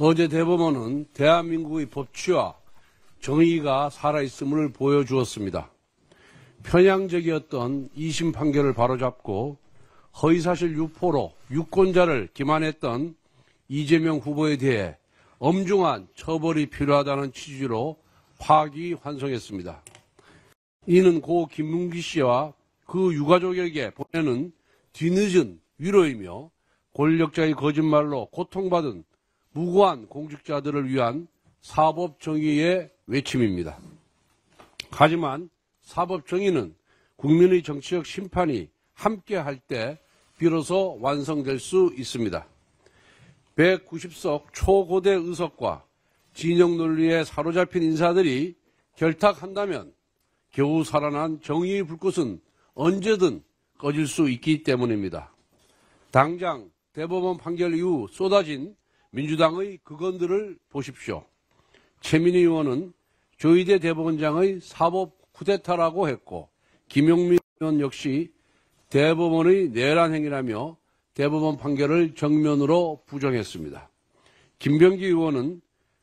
어제 대법원은 대한민국의 법치와 정의가 살아있음을 보여주었습니다. 편향적이었던 2심 판결을 바로잡고 허위사실 유포로 유권자를 기만했던 이재명 후보에 대해 엄중한 처벌이 필요하다는 취지로 파기환송했습니다. 이는 고 김문기 씨와 그 유가족에게 보내는 뒤늦은 위로이며 권력자의 거짓말로 고통받은 무고한 공직자들을 위한 사법정의의 외침입니다. 하지만 사법정의는 국민의 정치적 심판이 함께할 때 비로소 완성될 수 있습니다. 190석 초고대 의석과 진영 논리에 사로잡힌 인사들이 결탁한다면 겨우 살아난 정의의 불꽃은 언제든 꺼질 수 있기 때문입니다. 당장 대법원 판결 이후 쏟아진 민주당의 극언들을 보십시오. 최민희 의원은 조희대 대법원장의 사법 쿠데타라고 했고, 김용민 의원 역시 대법원의 내란 행위라며 대법원 판결을 정면으로 부정했습니다. 김병기 의원은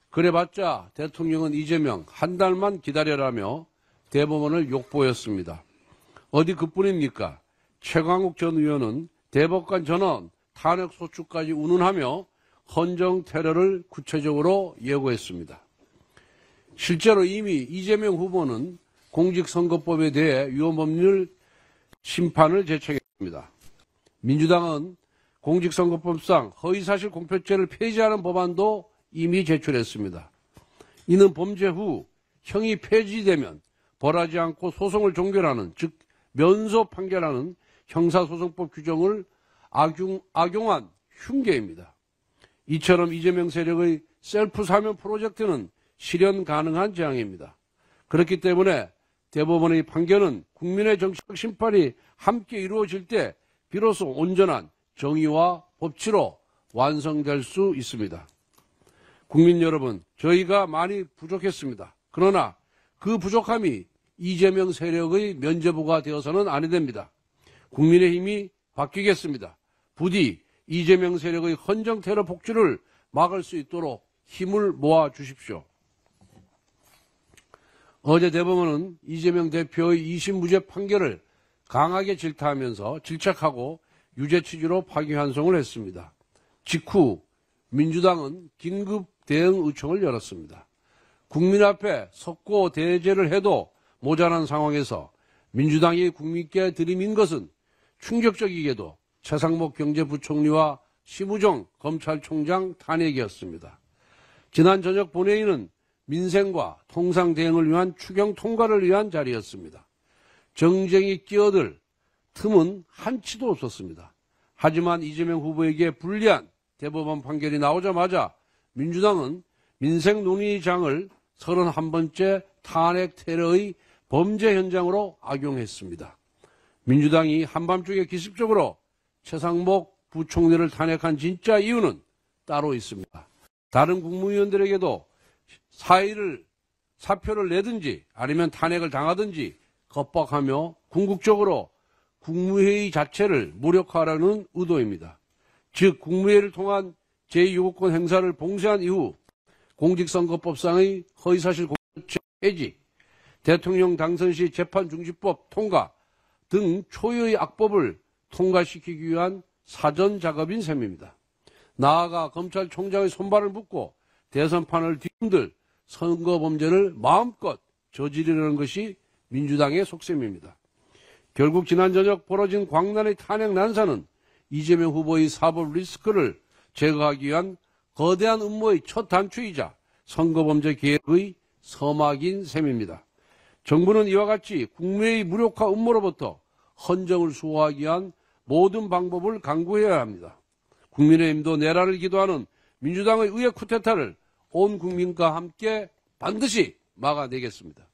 그래봤자 대통령은 이재명 한 달만 기다려라며 대법원을 욕보였습니다. 어디 그뿐입니까? 최강욱 전 의원은 대법관 전원 탄핵 소추까지 운운하며 헌정 테러를 구체적으로 예고했습니다. 실제로 이미 이재명 후보는 공직선거법에 대해 위헌법률 심판을 제청했습니다. 민주당은 공직선거법상 허위사실 공표죄를 폐지하는 법안도 이미 제출했습니다. 이는 범죄 후 형이 폐지되면 벌하지 않고 소송을 종결하는, 즉 면소 판결하는 형사소송법 규정을 악용한 흉계입니다. 이처럼 이재명 세력의 셀프 사면 프로젝트는 실현 가능한 재앙입니다. 그렇기 때문에 대법원의 판결은 국민의 정치적 심판이 함께 이루어질 때 비로소 온전한 정의와 법치로 완성될 수 있습니다. 국민 여러분, 저희가 많이 부족했습니다. 그러나 그 부족함이 이재명 세력의 면죄부가 되어서는 아니 됩니다. 국민의힘이 바뀌겠습니다. 부디 이재명 세력의 헌정 테러 복주를 막을 수 있도록 힘을 모아 주십시오. 어제 대법원은 이재명 대표의 2심 무죄 판결을 강하게 질타하면서 질책하고 유죄 취지로 파기환송을 했습니다. 직후 민주당은 긴급 대응 의총을 열었습니다. 국민 앞에 석고 대제를 해도 모자란 상황에서 민주당이 국민께 들이민 것은 충격적이게도 최상목 경제부총리와 심우정 검찰총장 탄핵이었습니다. 지난 저녁 본회의는 민생과 통상 대응을 위한 추경 통과를 위한 자리였습니다. 정쟁이 끼어들 틈은 한치도 없었습니다. 하지만 이재명 후보에게 불리한 대법원 판결이 나오자마자 민주당은 민생 논의장을 31번째 탄핵 테러의 범죄 현장으로 악용했습니다. 민주당이 한밤중에 기습적으로 최상목 부총리를 탄핵한 진짜 이유는 따로 있습니다. 다른 국무위원들에게도 사표를 내든지 아니면 탄핵을 당하든지 겁박하며 궁극적으로 국무회의 자체를 무력화하라는 의도입니다. 즉 국무회의를 통한 제2요구권 행사를 봉쇄한 이후 공직선거법상의 허위사실 공표죄 폐지, 대통령 당선 시 재판중지법 통과 등 초유의 악법을 통과시키기 위한 사전작업인 셈입니다. 나아가 검찰총장의 손발을 묶고 대선판을 뒤흔들 선거범죄를 마음껏 저지르려는 것이 민주당의 속셈입니다. 결국 지난 저녁 벌어진 광란의 탄핵 난사는 이재명 후보의 사법 리스크를 제거하기 위한 거대한 음모의 첫 단추이자 선거범죄 계획의 서막인 셈입니다. 정부는 이와 같이 국무회의 무력화 음모로부터 헌정을 수호하기 위한 모든 방법을 강구해야 합니다. 국민의힘도 내란을 기도하는 민주당의 의회 쿠데타를 온 국민과 함께 반드시 막아내겠습니다.